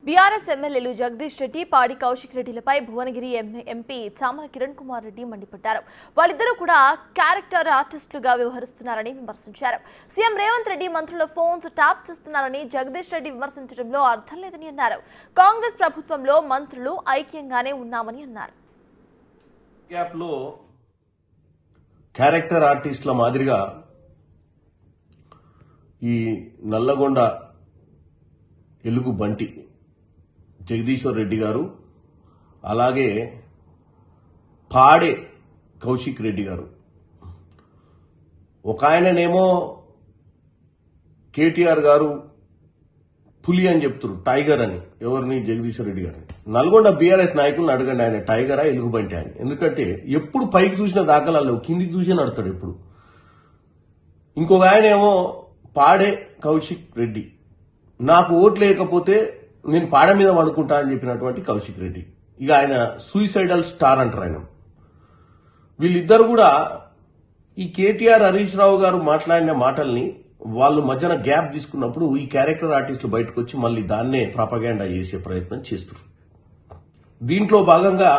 BRS ఎమ్మెల్యేలు జగదీష్ రెడ్డి, పాడి Kaushik రెడ్డిలపై Bhuvanagiri MP Chamala Kiran Kumar Reddy మండిపడ్డారు. వాళ్ళిద్దరూ కూడా క్యారెక్టర్ ఆర్టిస్టులుగా వ్యవహరిస్తున్నారని విమర్శించారు. సీఎం రేవంత్ రెడ్డి మంత్రుల ఫోన్స్ ట్యాప్ చేస్తున్నారని జగదీష్ రెడ్డి విమర్శించడంలో అర్థం లేదని అన్నారు. కాంగ్రెస్ ప్రభుత్వంలో మంత్రులు ఐక్యంగానే ఉన్నామని అన్నారు. క్యారెక్టర్ ఆర్టిస్టుల మాదిరిగా ఈ నల్లగొండ ఎలుగు బంటి జగదీశ్వర్ రెడ్డి గారు, అలాగే పాడే కౌశిక్ రెడ్డి గారు, ఒక ఆయననేమో కేటీఆర్ గారు పులి అని చెప్తున్నారు, టైగర్ అని. ఎవరిని? జగదీశ్వర్ రెడ్డి గారిని. నల్గొండ బీఆర్ఎస్ నాయకులను అడగండి, ఆయన టైగరా ఎలుగుబంటి అని. ఎందుకంటే ఎప్పుడు పైకి చూసిన దాఖలాలు లేవు, కిందికి చూసి నడతాడు ఎప్పుడు. ఇంకొక ఆయన ఏమో పాడే కౌశిక్ రెడ్డి, నాకు ఓట్లు లేకపోతే నేను పాడ మీద వండుకుంటా అని చెప్పినటువంటి కౌశిక్ రెడ్డి. ఇక ఆయన సూయిసైడల్ స్టార్ అంటారు ఆయన. వీళ్ళిద్దరు కూడా ఈ కేటీఆర్ హరీష్ రావు గారు మాట్లాడిన మాటల్ని వాళ్ళు మధ్యన గ్యాప్ తీసుకున్నప్పుడు ఈ క్యారెక్టర్ ఆర్టిస్టులు బయటకు వచ్చి మళ్ళీ దాన్నే ప్రాపగాండా చేసే ప్రయత్నం చేస్తారు. దీంట్లో భాగంగా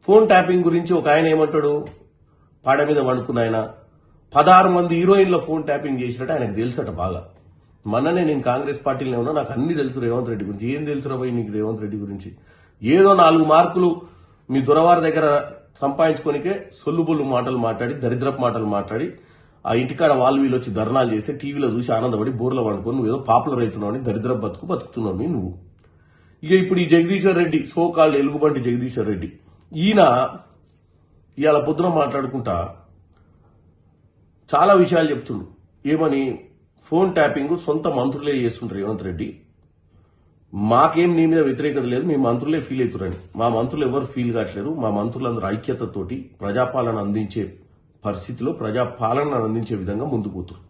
ఫోన్ ట్యాపింగ్ గురించి ఒక ఆయన ఏమంటాడు, పాడ మీద వండుకున్న ఆయన 16 మంది హీరోయిన్ల ఫోన్ ట్యాపింగ్ చేసినట్టు ఆయనకు తెలుసట బాగా. మొన్ననే నేను కాంగ్రెస్ పార్టీలో ఉన్నా, నాకు అన్ని తెలుసు రేవంత్ రెడ్డి గురించి. ఏం తెలుసురా పోయి నీకు రేవంత్ రెడ్డి గురించి? ఏదో 4 మార్కులు మీ దొరవారి దగ్గర సంపాదించుకోనికే సొల్లుబొల్లు మాటలు మాట్లాడి, దరిద్రపు మాటలు మాట్లాడి, ఆ ఇంటికాడ వాళ్ళు వీళ్ళు వచ్చి ధర్నాలు చేస్తే టీవీలో చూసి ఆనందపడి బోర్లో పడుకొని నువ్వు ఏదో పాపులర్ అవుతున్నావు అని దరిద్రపు బతుకుతున్నావు నువ్వు. ఇక ఇప్పుడు ఈ జగదీశ్వర్ రెడ్డి, సోకాళ్ళు ఎలుగుబంటి జగదీశ్వర్ రెడ్డి, ఈయన ఇవాళ పొద్దున మాట్లాడుకుంటా చాలా విషయాలు చెప్తుండు. ఏమని? ఫోన్ ట్యాపింగ్ సొంత మంత్రులే చేస్తుంటారు రేవంత్ రెడ్డి, మాకేం నీ మీద వ్యతిరేకత లేదు, మీ మంత్రులే ఫీల్ అవుతారని. మా మంత్రులు ఎవరు ఫీల్ కావట్లేరు, మా మంత్రులందరూ ఐక్యతతోటి ప్రజాపాలన అందించే పరిస్థితిలో ప్రజాపాలన అందించే విధంగా ముందుకు పోతారు.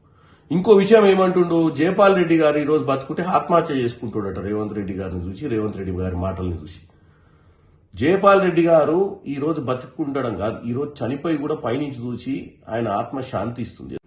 ఇంకో విషయం ఏమంటుండు, జయపాల్ రెడ్డి గారు ఈ రోజు బతుకుంటే ఆత్మహత్య చేసుకుంటాడట రేవంత్ రెడ్డి గారిని చూసి, రేవంత్ రెడ్డి గారి మాటల్ని చూసి. జయపాల్ రెడ్డి గారు ఈ రోజు బతుకుండడం కాదు, ఈ రోజు చనిపోయి కూడా పైనుంచి చూసి ఆయన ఆత్మ శాంతి ఇస్తుంది.